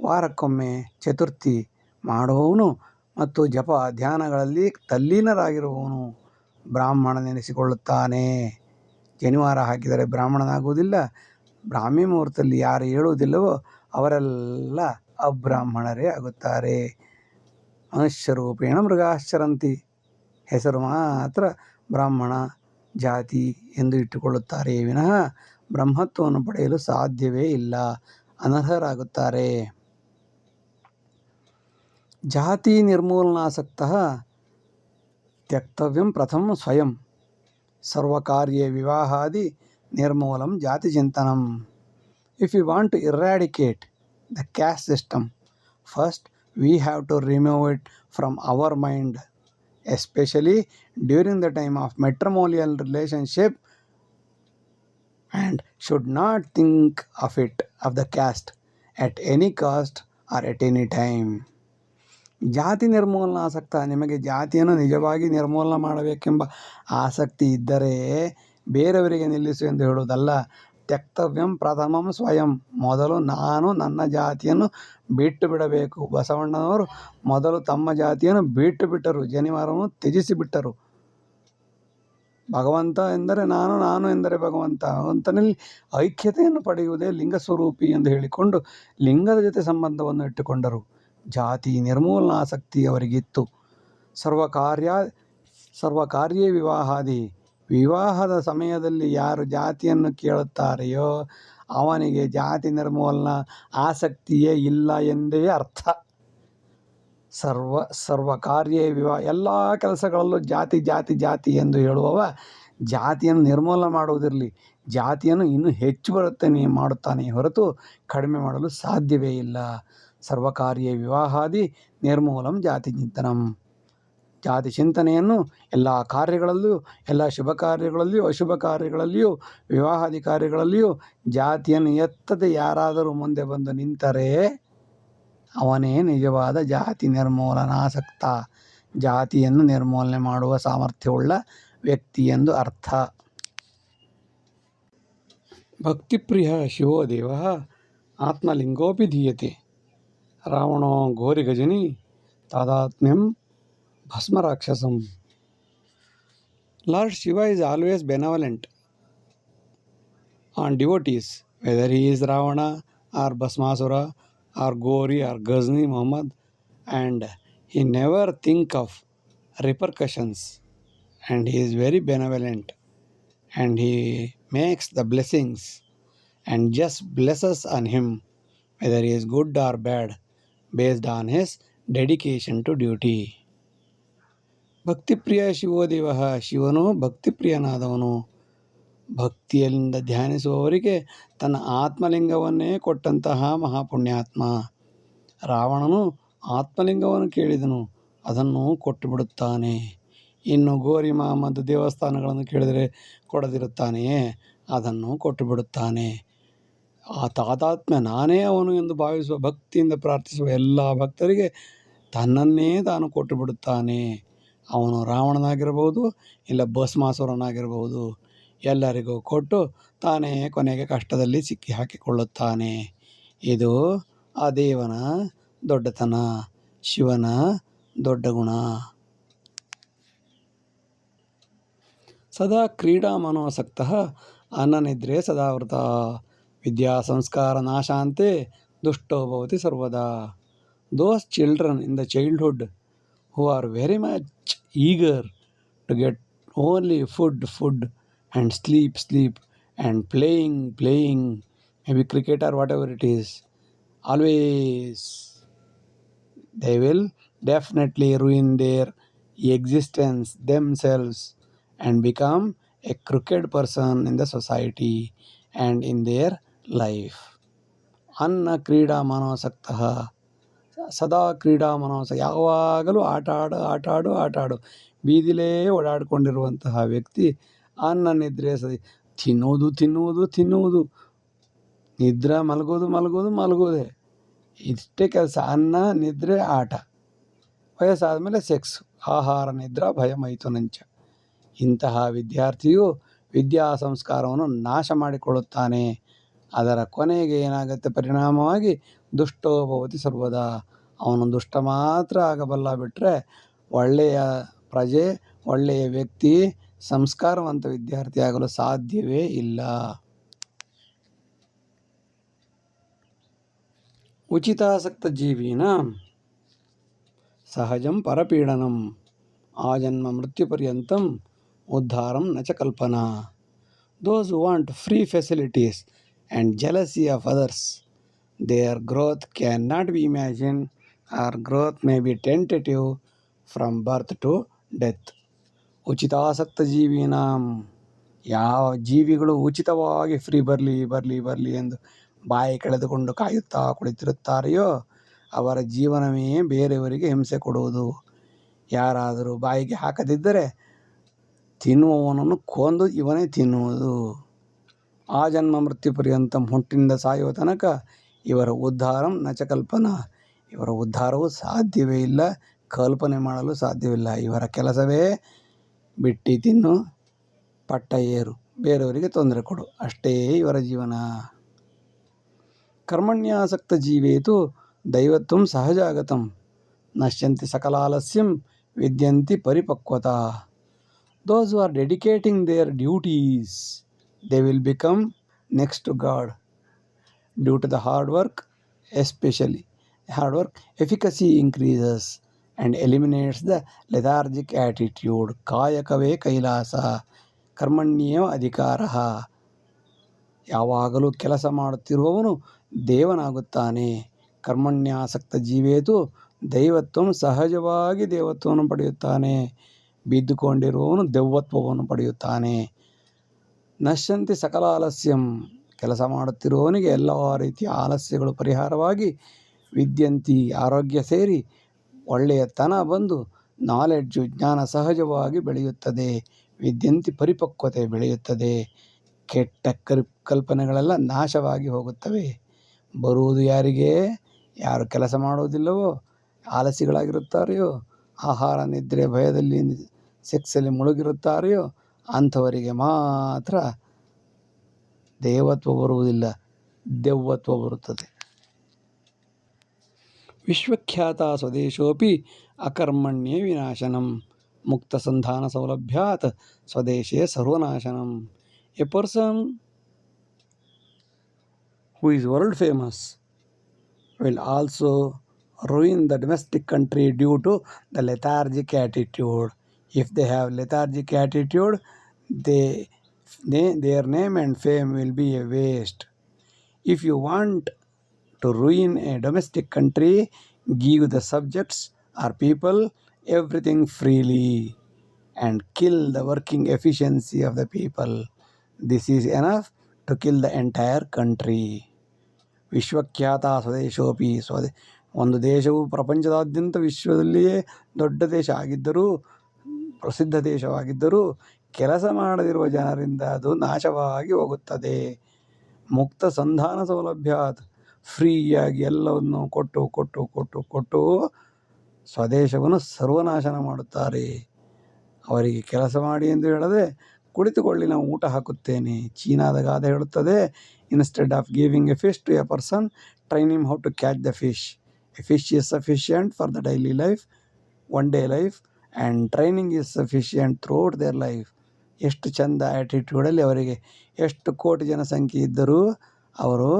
ವಾರಕ್ಕೊಮ್ಮೆ ಚತುರ್ಥಿ ಮಾಡುವವನು ಮತ್ತು ಜಪ ಧ್ಯಾನಗಳಲ್ಲಿ ತಲ್ಲೀನರಾಗಿರುವವನು ಬ್ರಾಹ್ಮಣನೆನಿಸಿಕೊಳ್ಳುತ್ತಾನೆ. ಜನಿವಾರ ಹಾಕಿದರೆ ಬ್ರಾಹ್ಮಣನಾಗುವುದಿಲ್ಲ. ಬ್ರಾಹ್ಮಿ ಮುಹೂರ್ತದಲ್ಲಿ ಯಾರು ಹೇಳುವುದಿಲ್ಲವೋ ಅವರೆಲ್ಲ ಅಬ್ರಾಹ್ಮಣರೇ ಆಗುತ್ತಾರೆ. ಮನುಷ್ಯರೂಪೇಣ ಮೃಗಾಶ್ಚರಂತಿ, ಹೆಸರು ಮಾತ್ರ ಬ್ರಾಹ್ಮಣ ಜಾತಿ ಎಂದು ಇಟ್ಟುಕೊಳ್ಳುತ್ತಾರೆ ವಿನಃ ಬ್ರಹ್ಮತ್ವವನ್ನು ಪಡೆಯಲು ಸಾಧ್ಯವೇ ಇಲ್ಲ, ಅನರ್ಹರಾಗುತ್ತಾರೆ. ಜಾತಿ ನಿರ್ಮೂಲನಾಸಕ್ತಃ ತ್ಯಕ್ತವ್ಯಂ ಪ್ರಥಮಂ ಸ್ವಯಂ ಸರ್ವಕಾರ್ಯೇ ವಿವಾಹಾದಿ ನಿರ್ಮೂಲಂ ಜಾತಿ ಚಿಂತನಂ. If we want to eradicate the caste system, first we have to remove it from our mind, especially during the time of matrimonial relationship, and should not think of the caste at any cost or at any time. ಜಾತಿ ನಿರ್ಮೂಲನಾಸಕ್ತ, ನಿಮಗೆ ಜಾತಿಯನ್ನು ನಿಜವಾಗಿ ನಿರ್ಮೂಲನ ಮಾಡಬೇಕೆಂಬ ಆಸಕ್ತಿ ಇದ್ದರೆ ಬೇರೆಯವರಿಗೆ ನಿಲ್ಲಿಸು ಎಂದು ಹೇಳುವುದಲ್ಲ. ತ್ಯಕ್ತವ್ಯಂ ಪ್ರಥಮಂ ಸ್ವಯಂ, ಮೊದಲು ನಾನು ನನ್ನ ಜಾತಿಯನ್ನು ಬಿಟ್ಟು ಬಿಡಬೇಕು. ಬಸವಣ್ಣನವರು ಮೊದಲು ತಮ್ಮ ಜಾತಿಯನ್ನು ಬಿಟ್ಟು ಬಿಟ್ಟರು, ಜನಿವಾರವನ್ನು ತ್ಯಜಿಸಿಬಿಟ್ಟರು. ಭಗವಂತ ಎಂದರೆ ನಾನು, ನಾನು ಎಂದರೆ ಭಗವಂತ, ಭಗವಂತನಲ್ಲಿ ಐಕ್ಯತೆಯನ್ನು ಪಡೆಯುವುದೇ ಲಿಂಗ ಸ್ವರೂಪಿ ಎಂದು ಹೇಳಿಕೊಂಡು ಲಿಂಗದ ಜೊತೆ ಸಂಬಂಧವನ್ನು ಇಟ್ಟುಕೊಂಡರು. ಜಾತಿ ನಿರ್ಮೂಲನಾಸಕ್ತಿ ಅವರಿಗಿತ್ತು. ಸರ್ವಕಾರ್ಯೇ ವಿವಾಹಾದಿ, ವಿವಾಹದ ಸಮಯದಲ್ಲಿ ಯಾರು ಜಾತಿಯನ್ನು ಕೇಳುತ್ತಾರೆಯೋ ಅವನಿಗೆ ಜಾತಿ ನಿರ್ಮೂಲನ ಆಸಕ್ತಿಯೇ ಇಲ್ಲ ಎಂದೇ ಅರ್ಥ. ಸರ್ವ ಕಾರ್ಯ ವಿವಾಹ, ಎಲ್ಲ ಕೆಲಸಗಳಲ್ಲೂ ಜಾತಿ ಜಾತಿ ಜಾತಿ ಎಂದು ಹೇಳುವವ ಜಾತಿಯನ್ನು ನಿರ್ಮೂಲನೆ ಮಾಡುವುದಿರಲಿ, ಜಾತಿಯನ್ನು ಇನ್ನೂ ಹೆಚ್ಚು ಬರುತ್ತಾನೆ ಮಾಡುತ್ತಾನೆ ಹೊರತು ಕಡಿಮೆ ಮಾಡಲು ಸಾಧ್ಯವೇ ಇಲ್ಲ. ಸರ್ವಕಾರ್ಯ ವಿವಾಹಾದಿ ನಿರ್ಮೂಲಂ ಜಾತಿ ಚಿಂತನಂ. ಜಾತಿ ಚಿಂತನೆಯನ್ನು ಎಲ್ಲ ಕಾರ್ಯಗಳಲ್ಲೂ, ಎಲ್ಲ ಶುಭ ಕಾರ್ಯಗಳಲ್ಲಿಯೂ ಅಶುಭ ಕಾರ್ಯಗಳಲ್ಲಿಯೂ ವಿವಾಹಾದಿ ಕಾರ್ಯಗಳಲ್ಲಿಯೂ ಜಾತಿಯನ್ನು ಎತ್ತದೆ ಯಾರಾದರೂ ಮುಂದೆ ಬಂದು ನಿಂತರೆ ಅವನೇ ನಿಜವಾದ ಜಾತಿ ನಿರ್ಮೂಲನಾಸಕ್ತ, ಜಾತಿಯನ್ನು ನಿರ್ಮೂಲನೆ ಮಾಡುವ ಸಾಮರ್ಥ್ಯವುಳ್ಳ ವ್ಯಕ್ತಿ ಎಂದು ಅರ್ಥ. ಭಕ್ತಿಪ್ರಿಯ ಶಿವೋ ದೇವ ಆತ್ಮಲಿಂಗೋಪಿ ಧೀಯತೆ. ರಾವಣೋ ಘೋರಿಗಜನಿ ತಾದಾತ್ಮ್ಯಂ ಭಸ್ಮರಾಕ್ಷಸಂ. Lord Shiva is always benevolent on devotees, whether he is Ravana or Bhasmasura or Gori or Ghazni Muhammad, and he never think of repercussions, and he is very benevolent, and he makes the blessings and just blesses on him, whether he is good or bad, based on his dedication to duty. ಭಕ್ತಿಪ್ರಿಯ ಶಿವೋದೇವ, ಶಿವನು ಭಕ್ತಿಪ್ರಿಯನಾದವನು. ಭಕ್ತಿಯಿಂದ ಧ್ಯಾನಿಸುವವರಿಗೆ ತನ್ನ ಆತ್ಮಲಿಂಗವನ್ನೇ ಕೊಟ್ಟಂತಹ ಮಹಾಪುಣ್ಯಾತ್ಮ. ರಾವಣನು ಆತ್ಮಲಿಂಗವನ್ನು ಕೇಳಿದನು, ಅದನ್ನು ಕೊಟ್ಟು ಬಿಡುತ್ತಾನೆ. ಇನ್ನು ಗೋರಿ ಮಹಮ್ಮದ್ ದೇವಸ್ಥಾನಗಳನ್ನು ಕೇಳಿದರೆ ಕೊಡದಿರುತ್ತಾನೆಯೇ, ಅದನ್ನು ಕೊಟ್ಟು ಬಿಡುತ್ತಾನೆ. ಆ ತಾದಾತ್ಮ್ಯ ನಾನೇ ಅವನು ಎಂದು ಭಾವಿಸುವ, ಭಕ್ತಿಯಿಂದ ಪ್ರಾರ್ಥಿಸುವ ಎಲ್ಲ ಭಕ್ತರಿಗೆ ತನ್ನನ್ನೇ ತಾನು ಕೊಟ್ಟು ಬಿಡುತ್ತಾನೆ. ಅವನು ರಾವಣನಾಗಿರಬಹುದು, ಇಲ್ಲ ಭಸ್ಮಾಸುರನಾಗಿರಬಹುದು, ಎಲ್ಲರಿಗೂ ಕೊಟ್ಟು ತಾನೇ ಕೊನೆಗೆ ಕಷ್ಟದಲ್ಲಿ ಸಿಕ್ಕಿ ಹಾಕಿಕೊಳ್ಳುತ್ತಾನೆ. ಇದು ಆ ದೇವನ ದೊಡ್ಡತನ, ಶಿವನ ದೊಡ್ಡ ಗುಣ. ಸದಾ ಕ್ರೀಡಾ ಮನೋಸಕ್ತ ಅನ್ನನಿದ್ರೆ ಸದಾವೃತ. ವಿದ್ಯಾ ಸಂಸ್ಕಾರ ನಾಶಾಂತೆ ದುಷ್ಟೋ ಭವತಿ ಸರ್ವದಾ. Those children in the childhood who are very much eager to get only food and sleep and playing, maybe cricket or whatever it is, always they will definitely ruin their existence themselves and become a crooked person in the society and in their life. ಅನ್ನ ಕ್ರೀಡಾ ಮನೋಸಕ್ತ, ಸದಾ ಕ್ರೀಡಾ ಮನೋಸ, ಯಾವಾಗಲೂ ಆಟಾಡು ಬೀದಿಲೇ ಓಡಾಡಿಕೊಂಡಿರುವಂತಹ ವ್ಯಕ್ತಿ ಅನ್ನ ನಿದ್ರೆ ತಿನ್ನುವುದು, ನಿದ್ರೆ ಮಲಗೋದೇ, ಇಷ್ಟೇ ಕೆಲಸ. ಅನ್ನ ನಿದ್ರೆ ಆಟ, ವಯಸ್ಸಾದ ಮೇಲೆ ಸೆಕ್ಸ್, ಆಹಾರ ನಿದ್ರಾ ಭಯ ಮೈಥುನಂಚ. ಇಂತಹ ವಿದ್ಯಾರ್ಥಿಯು ವಿದ್ಯಾ ಸಂಸ್ಕಾರವನ್ನು ನಾಶ ಮಾಡಿಕೊಳ್ಳುತ್ತಾನೆ. ಅದರ ಕೊನೆಗೆ ಏನಾಗುತ್ತೆ, ಪರಿಣಾಮವಾಗಿ ದುಷ್ಟೋ ಭವತಿ ಸರ್ವದಾ. ಅವನು ದುಷ್ಟ ಮಾತ್ರ ಆಗಬಲ್ಲ, ಬಿಟ್ಟರೆ ಒಳ್ಳೆಯ ಪ್ರಜೆ, ಒಳ್ಳೆಯ ವ್ಯಕ್ತಿ, ಸಂಸ್ಕಾರವಂತ ವಿದ್ಯಾರ್ಥಿ ಆಗಲು ಸಾಧ್ಯವೇ ಇಲ್ಲ. ಉಚಿತಾಸಕ್ತ ಜೀವೀನಾಂ ಸಹಜಂ ಪರಪೀಡನಂ ಆಜನ್ಮ ಮೃತ್ಯುಪರ್ಯಂತಂ ಉದ್ಧಾರಂ ನ ಚ ಕಲ್ಪನಾ. Those who want free facilities and jealousy of others, their growth cannot be imagined, or growth may be tentative from birth to death. ಉಚಿತಾಸಕ್ತ ಜೀವಿನಾಂ, ಯಾವ ಜೀವಿಗಳು ಉಚಿತವಾಗಿ ಫ್ರೀ ಬರಲಿ ಎಂದು ಬಾಯಿ ಕಳೆದುಕೊಂಡು ಕಾಯುತ್ತಾ ಕುಳಿತಿರುತ್ತಾರೆಯೋ ಅವರ ಜೀವನವೇ ಬೇರೆಯವರಿಗೆ ಹಿಂಸೆ ಕೊಡುವುದು. ಯಾರಾದರೂ ಬಾಯಿಗೆ ಹಾಕದಿದ್ದರೆ ತಿನ್ನುವವನನ್ನು ಕೊಂದು ಇವನೇ ತಿನ್ನುವುದು. ಆ ಜನ್ಮ ಮೃತ್ಯು ಪರ್ಯಂತಂ, ಹುಟ್ಟಿನಿಂದ ಸಾಯುವ ತನಕ ಇವರ ಉದ್ಧಾರಂ ನಚ ಕಲ್ಪನಾ, ಇವರ ಉದ್ಧಾರವು ಸಾಧ್ಯವೇ ಇಲ್ಲ, ಕಲ್ಪನೆ ಮಾಡಲು ಸಾಧ್ಯವಿಲ್ಲ. ಇವರ ಕೆಲಸವೇ ಬಿಟ್ಟಿ ತಿನ್ನು, ಪಟ್ಟ ಏರು, ಬೇರೆಯವರಿಗೆ ತೊಂದರೆ ಕೊಡು, ಅಷ್ಟೇ ಇವರ ಜೀವನ. ಕರ್ಮಣ್ಯಾಸಕ್ತ ಜೀವೇತು ದೈವತ್ವಂ ಸಹಜಾಗತಂ ನಶ್ಯಂತಿ ಸಕಲಾಲಸ್ಯಂ ವಿದ್ಯಂತಿ ಪರಿಪಕ್ವತಾ. Those who are dedicating their duties, they will become next to God. Due to the hard work, especially hard work, efficacy increases and eliminates the lethargic attitude. Kayakave kailasa. ಕರ್ಮಣ್ಯೇವ ಅಧಿಕಾರ. ಯಾವಾಗಲೂ ಕೆಲಸ ಮಾಡುತ್ತಿರುವವನು ದೇವನಾಗುತ್ತಾನೆ. ಕರ್ಮಣ್ಯಾಸಕ್ತ ಜೀವೇತು ದೈವತ್ವಂ, ಸಹಜವಾಗಿ ದೇವತ್ವವನ್ನು ಪಡೆಯುತ್ತಾನೆ. ಬಿದ್ದುಕೊಂಡಿರುವವನು ದೆವ್ವತ್ವವನ್ನು ಪಡೆಯುತ್ತಾನೆ. ನಶ್ಯಂತಿ ಸಕಲ ಆಲಸ್ಯಂ, ಕೆಲಸ ಮಾಡುತ್ತಿರುವವನಿಗೆ ಎಲ್ಲ ರೀತಿಯ ಆಲಸ್ಯಗಳು ಪರಿಹಾರವಾಗಿ, ವಿದ್ಯಂತಿ ಆರೋಗ್ಯ ಸೇರಿ ಒಳ್ಳೆಯತನ ಬಂದು, ನಾಲೆಡ್ಜು ಜ್ಞಾನ ಸಹಜವಾಗಿ ಬೆಳೆಯುತ್ತದೆ. ವಿದ್ಯಂತಿ ಪರಿಪಕ್ವತೆ ಬೆಳೆಯುತ್ತದೆ. ಕೆಟ್ಟ ಕಲ್ಪನೆಗಳೆಲ್ಲ ನಾಶವಾಗಿ ಹೋಗುತ್ತವೆ. ಬರುವುದು ಯಾರಿಗೆ? ಯಾರು ಕೆಲಸ ಮಾಡುವುದಿಲ್ಲವೋ, ಆಲಸಿಗಳಾಗಿರುತ್ತಾರೆಯೋ, ಆಹಾರ ನಿದ್ರೆ ಭಯದಲ್ಲಿ ಸೆಕ್ಸಲ್ಲಿ ಮುಳುಗಿರುತ್ತಾರೆಯೋ ಅಂಥವರಿಗೆ ಮಾತ್ರ ದೇವತ್ವ ಬರುವುದಿಲ್ಲ, ದೆವ್ವತ್ವ ಬರುತ್ತದೆ. ವಿಶ್ವಖ್ಯಾತ ಸ್ವದೇಶೋಪಿ ಅಕರ್ಮಣ್ಯೇ ವಿನಾಶನಂ, ಮುಕ್ತ ಸಂಧಾನ ಸೌಲಭ್ಯಾತ್ ಸ್ವದೇಶೇ ಸರ್ವನಾಶನಂ. A person who is world famous will also ruin the domestic country due to the lethargic attitude. If they have lethargic attitude, their name and fame will be a waste. If you want to ruin a domestic country, give the subjects or people everything freely and kill the working efficiency of the people. This is enough to kill the entire country. ವಿಶ್ವಖ್ಯಾತ ಸ್ವದೇಶೋಪಿ, ಒಂದು ದೇಶವು ಪ್ರಪಂಚದಾದ್ಯಂತ ವಿಶ್ವದಲ್ಲಿಯೇ ದೊಡ್ಡ ದೇಶ ಆಗಿದ್ದರೂ, ಪ್ರಸಿದ್ಧ ದೇಶವಾಗಿದ್ದರೂ, ಕೆಲಸ ಮಾಡದಿರುವ ಜನರಿಂದ ಅದು ನಾಶವಾಗಿ ಹೋಗುತ್ತದೆ. ಮುಕ್ತ ಸಂಧಾನ ಸೌಲಭ್ಯಾತ್, ಫ್ರೀಯಾಗಿ ಎಲ್ಲವನ್ನು ಕೊಟ್ಟು ಕೊಟ್ಟು ಕೊಟ್ಟು ಕೊಟ್ಟು ಸ್ವದೇಶವನ್ನು ಸರ್ವನಾಶನ ಮಾಡುತ್ತಾರೆ. ಅವರಿಗೆ ಕೆಲಸ ಮಾಡಿ ಎಂದು ಹೇಳದೆ, ಕುಳಿತುಕೊಳ್ಳಿ ನಾವು ಊಟ ಹಾಕುತ್ತೇನೆ. ಚೀನಾದ ಗಾದೆ ಹೇಳುತ್ತದೆ, instead of giving a fish to a person, train him how to catch the fish. A fish is sufficient for the daily life, one day life, and training is sufficient throughout their life. ಎಷ್ಟು ಚಂದ ಆ್ಯಟಿಟ್ಯೂಡಲ್ಲಿ ಅವರಿಗೆ ಎಷ್ಟು ಕೋಟಿ ಜನಸಂಖ್ಯೆ ಇದ್ದರೂ ಅವರು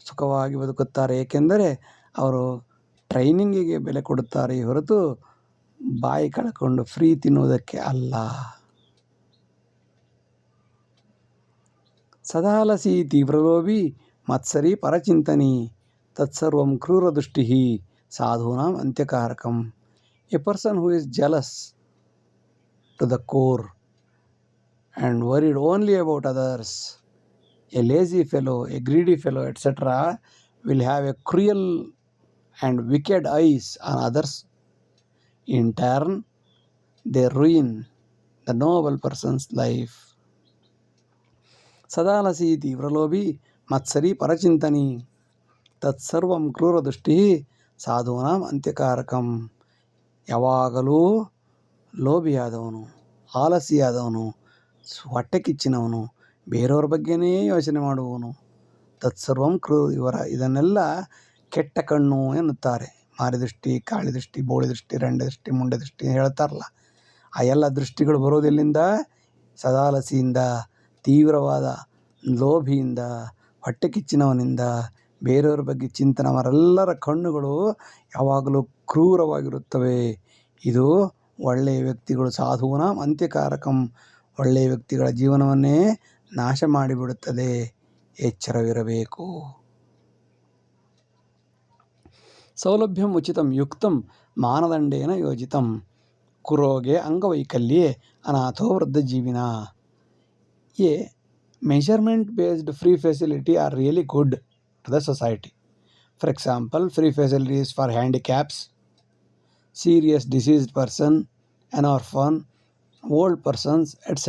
ಸುಖವಾಗಿ ಬದುಕುತ್ತಾರೆ. ಏಕೆಂದರೆ ಅವರು ಟ್ರೈನಿಂಗಿಗೆ ಬೆಲೆ ಕೊಡುತ್ತಾರೆ ಹೊರತು ಬಾಯಿ ಕಳ್ಕೊಂಡು ಫ್ರೀ ತಿನ್ನುವುದಕ್ಕೆ ಅಲ್ಲ. ಸದಾಲಸಿ ತೀವ್ರಲೋಭಿ ಮತ್ಸರಿ ಪರಚಿಂತನಿ ತತ್ಸರ್ವಂ ಕ್ರೂರದೃಷ್ಟಿ ಸಾಧೂನಾಂ ಅಂತ್ಯಕಾರಕಂ. A person who is jealous to the core and worried only about others, a lazy fellow, a greedy fellow, etc., will have a cruel and wicked eyes on others. In turn, they ruin the noble person's life. ಸದಾಲಸಿ ತೀವ್ರಲೋಭಿ ಮತ್ಸರಿ ಪರಚಿಂತನಿ ತತ್ಸರ್ವಂ ಕ್ರೂರದೃಷ್ಟಿ ಸಾಧೂನಾಂ ಅಂತ್ಯಕಾರಕಂ. ಯಾವಾಗಲೂ ಲೋಭಿಯಾದವನು, ಆಲಸಿಯಾದವನು, ಹೊಟ್ಟೆ ಕಿಚ್ಚಿನವನು, ಬೇರೆಯವ್ರ ಬಗ್ಗೆನೇ ಯೋಚನೆ ಮಾಡುವವನು, ತತ್ಸರ್ವಂ ಇದನ್ನೆಲ್ಲ ಕೆಟ್ಟ ಕಣ್ಣು ಎನ್ನುತ್ತಾರೆ. ಮಾರಿದೃಷ್ಟಿ, ಕಾಳಿದೃಷ್ಟಿ, ಬೋಳಿದೃಷ್ಟಿ, ರಂಡದೃಷ್ಟಿ, ಮುಂಡದೃಷ್ಟಿ ಹೇಳ್ತಾರಲ್ಲ, ಆ ಎಲ್ಲ ದೃಷ್ಟಿಗಳು ಬರೋದೆಲ್ಲಿಂದ? ಸದಾಲಸಿಯಿಂದ, ತೀವ್ರವಾದ ಲೋಭಿಯಿಂದ, ಹೊಟ್ಟೆ ಕಿಚ್ಚಿನವನಿಂದ, ಬೇರೆಯವ್ರ ಬಗ್ಗೆ ಚಿಂತನೆ. ಅವರೆಲ್ಲರ ಕಣ್ಣುಗಳು ಯಾವಾಗಲೂ ಕ್ರೂರವಾಗಿರುತ್ತವೆ. ಇದು ಒಳ್ಳೆಯ ವ್ಯಕ್ತಿಗಳು ಸಾಧೂನಾಂ ಅಂತ್ಯಕಾರಕಂ, ಒಳ್ಳೆಯ ವ್ಯಕ್ತಿಗಳ ಜೀವನವನ್ನೇ ನಾಶ ಮಾಡಿಬಿಡುತ್ತದೆ. ಎಚ್ಚರವಿರಬೇಕು. ಸೌಲಭ್ಯಂ ಉಚಿತಂ ಯುಕ್ತಂ ಮಾನದಂಡೇನ ಯೋಜಿತಂ ಕುರೋಗೆ ಅಂಗವೈಕಲ್ಯೆ ಅನಾಥೋ ವೃದ್ಧಜೀವಿನ. A measurement based free facility are really good to the society. For example, free facilities for handicaps, serious diseased person, an orphan, old persons, etc.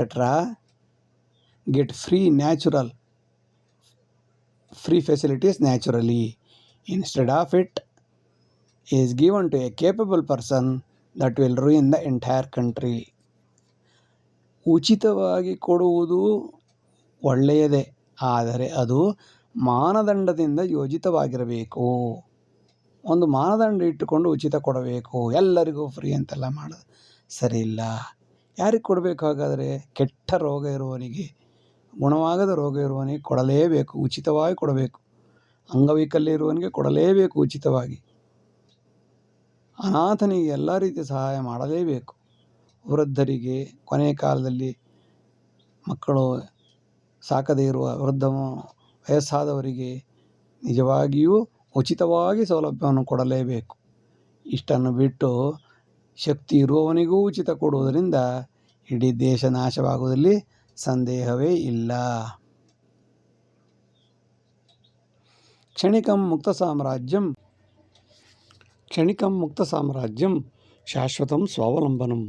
get free facilities naturally. Instead of it is given to a capable person that will ruin the entire country. ಉಚಿತವಾಗಿ ಕೊಡುವುದು ಒಳ್ಳೆಯದೇ, ಆದರೆ ಅದು ಮಾನದಂಡದಿಂದ ಯೋಜಿತವಾಗಿರಬೇಕು. ಒಂದು ಮಾನದಂಡ ಇಟ್ಟುಕೊಂಡು ಉಚಿತ ಕೊಡಬೇಕು, ಎಲ್ಲರಿಗೂ ಫ್ರೀ ಅಂತೆಲ್ಲ ಮಾಡೋದು ಸರಿ ಇಲ್ಲ. ಯಾರಿಗೆ ಕೊಡಬೇಕು ಹಾಗಾದರೆ? ಕೆಟ್ಟ ರೋಗ ಇರುವವನಿಗೆ, ಗುಣವಾಗದ ರೋಗ ಇರುವವನಿಗೆ ಕೊಡಲೇಬೇಕು, ಉಚಿತವಾಗಿ ಕೊಡಬೇಕು. ಅಂಗವೈಕಲ್ಯ ಇರುವವನಿಗೆ ಕೊಡಲೇಬೇಕು ಉಚಿತವಾಗಿ. ಅನಾಥನಿಗೆ ಎಲ್ಲ ರೀತಿಯ ಸಹಾಯ ಮಾಡಲೇಬೇಕು. ವೃದ್ಧರಿಗೆ, ಕೊನೆಯ ಕಾಲದಲ್ಲಿ ಮಕ್ಕಳು ಸಾಕದೇ ಇರುವ ವಯಸ್ಸಾದವರಿಗೆ ನಿಜವಾಗಿಯೂ ಉಚಿತವಾಗಿ ಸೌಲಭ್ಯವನ್ನು ಕೊಡಲೇಬೇಕು. ಇಷ್ಟನ್ನು ಬಿಟ್ಟು ಶಕ್ತಿ ಇರುವವನಿಗೂ ಉಚಿತ ಕೊಡುವುದರಿಂದ ಇಡೀ ದೇಶ ನಾಶವಾಗುವುದರಲ್ಲಿ ಸಂದೇಹವೇ ಇಲ್ಲ. ಕ್ಷಣಿಕಂ ಮುಕ್ತ ಸಾಮ್ರಾಜ್ಯಂ ಶಾಶ್ವತಂ ಸ್ವಾವಲಂಬನಂ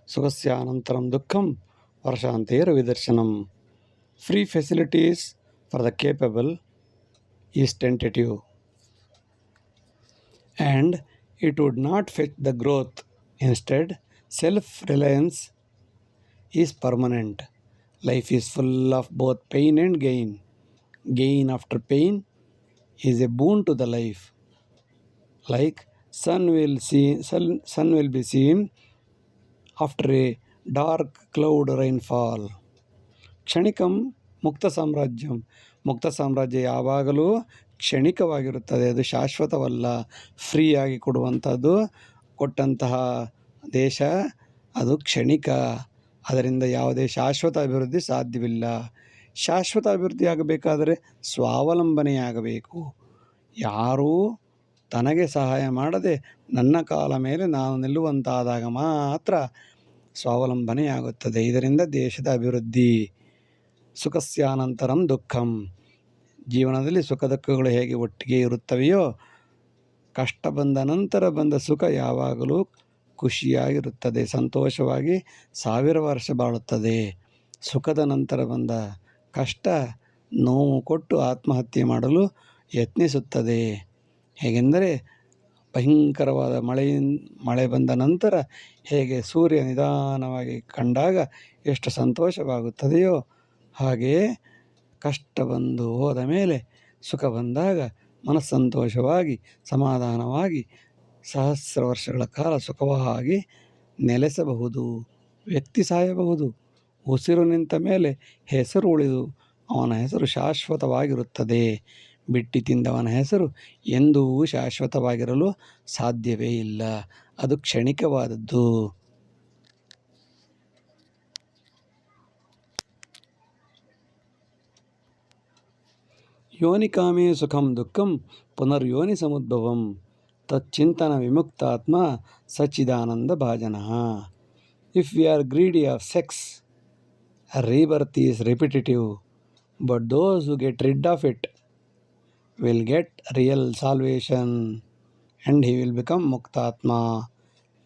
ಸುಖಸ್ಯಾನಂತರಂ ದುಃಖಂ ವರ್ಷಾಂತೇರ ವಿದರ್ಶನಂ. Free facilities for the capable is tentative, and it would not fetch the growth. Instead, self-reliance is permanent. Life is full of both pain and gain. Gain after pain is a boon to the life. Like sun will be seen after a dark cloud rainfall. ಕ್ಷಣಿಕಂ ಮುಕ್ತ ಸಾಮ್ರಾಜ್ಯ ಯಾವಾಗಲೂ ಕ್ಷಣಿಕವಾಗಿರುತ್ತದೆ. ಅದು ಶಾಶ್ವತವಲ್ಲ. ಫ್ರೀಯಾಗಿ ಕೊಡುವಂಥದ್ದು, ಕೊಟ್ಟಂತಹ ದೇಶ ಅದು ಕ್ಷಣಿಕ. ಅದರಿಂದ ಯಾವುದೇ ಶಾಶ್ವತ ಅಭಿವೃದ್ಧಿ ಸಾಧ್ಯವಿಲ್ಲ. ಶಾಶ್ವತ ಅಭಿವೃದ್ಧಿ ಆಗಬೇಕಾದರೆ ಸ್ವಾವಲಂಬನೆಯಾಗಬೇಕು. ಯಾರೂ ತನಗೆ ಸಹಾಯ ಮಾಡದೆ ನನ್ನ ಕಾಲ ಮೇಲೆ ನಾನು ನಿಲ್ಲುವಂತಾದಾಗ ಮಾತ್ರ ಸ್ವಾವಲಂಬನೆಯಾಗುತ್ತದೆ. ಇದರಿಂದ ದೇಶದ ಅಭಿವೃದ್ಧಿ. ಸುಖಸ್ಯಾನಂತರಂ ದುಃಖಂ. ಜೀವನದಲ್ಲಿ ಸುಖ ದುಃಖಗಳು ಹೇಗೆ ಒಟ್ಟಿಗೆ ಇರುತ್ತವೆಯೋ, ಕಷ್ಟ ಬಂದ ನಂತರ ಬಂದ ಸುಖ ಯಾವಾಗಲೂ ಖುಷಿಯಾಗಿರುತ್ತದೆ, ಸಂತೋಷವಾಗಿ 1000 ವರ್ಷ ಬಾಳುತ್ತದೆ. ಸುಖದ ನಂತರ ಬಂದ ಕಷ್ಟ ನೋವು ಕೊಟ್ಟು ಆತ್ಮಹತ್ಯೆ ಮಾಡಲು ಯತ್ನಿಸುತ್ತದೆ. ಹೇಗೆಂದರೆ ಭಯಂಕರವಾದ ಮಳೆ ಬಂದ ನಂತರ ಹೇಗೆ ಸೂರ್ಯ ನಿಧಾನವಾಗಿ ಕಂಡಾಗ ಎಷ್ಟು ಸಂತೋಷವಾಗುತ್ತದೆಯೋ, ಹಾಗೆಯೇ ಕಷ್ಟ ಬಂದು ಹೋದ ಮೇಲೆ ಸುಖ ಬಂದಾಗ ಮನಸ್ಸಂತೋಷವಾಗಿ ಸಮಾಧಾನವಾಗಿ 1000 ವರ್ಷಗಳ ಕಾಲ ಸುಖವಾಗಿ ನೆಲೆಸಬಹುದು. ವ್ಯಕ್ತಿ ಸಾಯಬಹುದು, ಉಸಿರು ನಿಂತ ಮೇಲೆ ಹೆಸರು ಉಳಿದು ಅವನ ಹೆಸರು ಶಾಶ್ವತವಾಗಿರುತ್ತದೆ. ಬಿಟ್ಟಿ ತಿಂದವನ ಹೆಸರು ಎಂದೂ ಶಾಶ್ವತವಾಗಿರಲು ಸಾಧ್ಯವೇ ಇಲ್ಲ. ಅದು ಕ್ಷಣಿಕವಾದದ್ದು. ಯೋನಿಕಾಮೇ ಸುಖಂ ದುಃಖಂ ಪುನರ್ಯೋನಿ ಸಮುದ್ಭವಂ ತಚ್ಚಿಂತನ ವಿಮುಕ್ತಾತ್ಮ ಸಚ್ಚಿದಾನಂದ ಭಾಜನಃ. If we are greedy of sex, rebirth is repetitive, but those who get rid of it will get real salvation and he will become muktatma.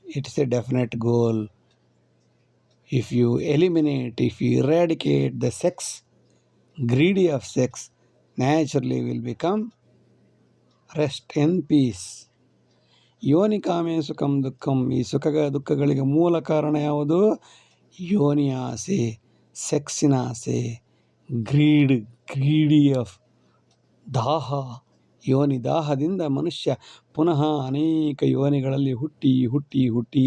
It is a definite goal. If you eradicate the sex, greedy of sex, naturally will become rest in peace. ಯೋನಿಕಾಮೇ ಸುಖಂ ದುಃಖಂ. ಈ ಸುಖ ದುಃಖಗಳಿಗೆ ಮೂಲ ಕಾರಣ ಯಾವುದು? ಯೋನಿಯ ಆಸೆ, ಸೆಕ್ಸಿನ ಆಸೆ, greedy of ದಾಹ. ಯೋನಿ ದಾಹದಿಂದ ಮನುಷ್ಯ ಪುನಃ ಅನೇಕ ಯೋನಿಗಳಲ್ಲಿ ಹುಟ್ಟಿ ಹುಟ್ಟಿ ಹುಟ್ಟಿ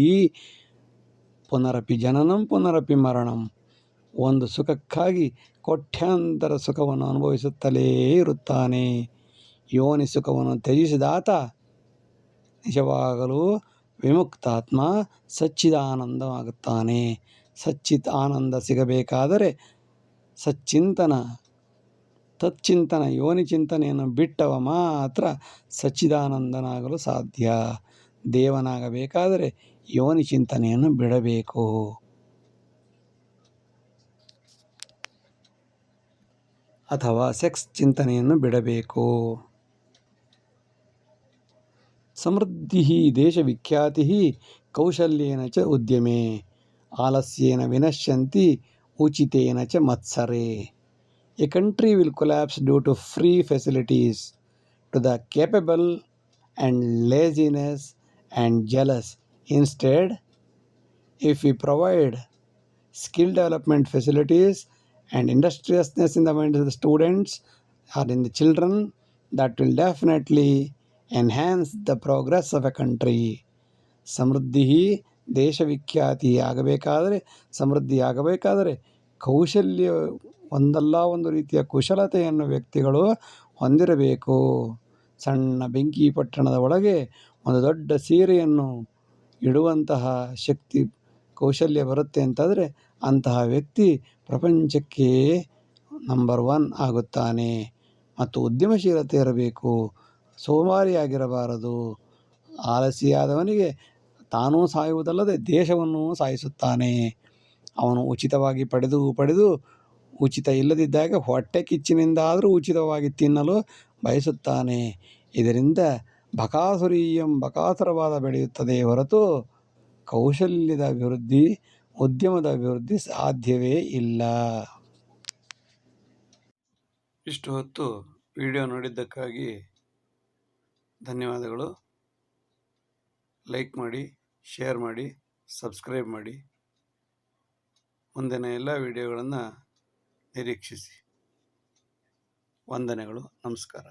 ಪುನರಪಿ ಜನನಂ ಪುನರಪಿ ಮರಣಂ. ಒಂದು ಸುಖಕ್ಕಾಗಿ ಕೋಟ್ಯಾಂತರ ಸುಖವನ್ನು ಅನುಭವಿಸುತ್ತಲೇ ಇರುತ್ತಾನೆ. ಯೋನಿ ಸುಖವನ್ನು ತ್ಯಜಿಸಿದಾತ ನಿಜವಾಗಲೂ ವಿಮುಕ್ತಾತ್ಮ, ಸಚ್ಚಿದಾನಂದವಾಗುತ್ತಾನೆ. ಸಚ್ಚಿತ್ ಆನಂದ ಸಿಗಬೇಕಾದರೆ ತಚ್ಚಿಂತನ ಯೋನಿ ಚಿಂತನೆಯನ್ನು ಬಿಟ್ಟವ ಮಾತ್ರ ಸಚ್ಚಿದಾನಂದನಾಗಲು ಸಾಧ್ಯ. ದೇವನಾಗಬೇಕಾದರೆ ಯೋನಿ ಚಿಂತನೆಯನ್ನು ಬಿಡಬೇಕು. ಅಥವಾ ಸೆಕ್ಸ್ ಚಿಂತನೆಯನ್ನು ಬಿಡಬೇಕು. ಸಮೃದ್ಧಿ ದೇಶವಿಖ್ಯಾತಿ ಕೌಶಲ್ಯೇನ ಚ ಉದ್ಯಮೆ ಆಲಸ್ಯೇನ ವಿನಶ್ಯಂತಿ ಉಚಿತೇನ ಚ ಮತ್ಸರೆ. A country will collapse due to free facilities to the capable and laziness and jealous. Instead, if we provide skill development facilities and industriousness in the minds of the students or in the children, that will definitely enhance the progress of a country. ಸಮೃದ್ಧಿ ದೇಶವಿಖ್ಯಾತಿ ಆಗಬೇಕಾದರೆ ಕೌಶಲ್ಯ, ಒಂದಲ್ಲ ಒಂದು ರೀತಿಯ ಕುಶಲತೆಯನ್ನು ವ್ಯಕ್ತಿಗಳು ಹೊಂದಿರಬೇಕು. ಸಣ್ಣ ಬೆಂಕಿ ಪಟ್ಟಣದ ಒಳಗೆ ಒಂದು ದೊಡ್ಡ ಸೀರೆಯನ್ನು ಇಡುವಂತಹ ಶಕ್ತಿ, ಕೌಶಲ್ಯ ಬರುತ್ತೆ ಅಂತಂದರೆ ಅಂತಹ ವ್ಯಕ್ತಿ ಪ್ರಪಂಚಕ್ಕೆ ನಂಬರ್ 1 ಆಗುತ್ತಾನೆ. ಮತ್ತು ಉದ್ಯಮಶೀಲತೆ ಇರಬೇಕು. ಸೋಮಾರಿಯಾಗಿರಬಾರದು. ಆಲಸಿಯಾದವನಿಗೆ ತಾನೂ ಸಾಯುವುದಲ್ಲದೆ ದೇಶವನ್ನು ಸಾಯಿಸುತ್ತಾನೆ. ಅವನು ಉಚಿತವಾಗಿ ಪಡೆದು ಉಚಿತ ಇಲ್ಲದಿದ್ದಾಗ ಹೊಟ್ಟೆ ಕಿಚ್ಚಿನಿಂದಾದರೂ ಉಚಿತವಾಗಿ ತಿನ್ನಲು ಬಯಸುತ್ತಾನೆ. ಇದರಿಂದ ಬಕಾಸುರವಾದ ಬೆಳೆಯುತ್ತದೆ ಹೊರತು ಕೌಶಲ್ಯದ ಅಭಿವೃದ್ಧಿ, ಉದ್ಯಮದ ಅಭಿವೃದ್ಧಿ ಸಾಧ್ಯವೇ ಇಲ್ಲ. ಇಷ್ಟು ಹೊತ್ತು ವಿಡಿಯೋ ನೋಡಿದ್ದಕ್ಕಾಗಿ ಧನ್ಯವಾದಗಳು. ಲೈಕ್ ಮಾಡಿ, ಶೇರ್ ಮಾಡಿ, ಸಬ್ಸ್ಕ್ರೈಬ್ ಮಾಡಿ. ಮುಂದಿನ ಎಲ್ಲ ವಿಡಿಯೋಗಳನ್ನು ನಿರೀಕ್ಷಿಸಿ. ವಂದನೆಗಳು. ನಮಸ್ಕಾರ.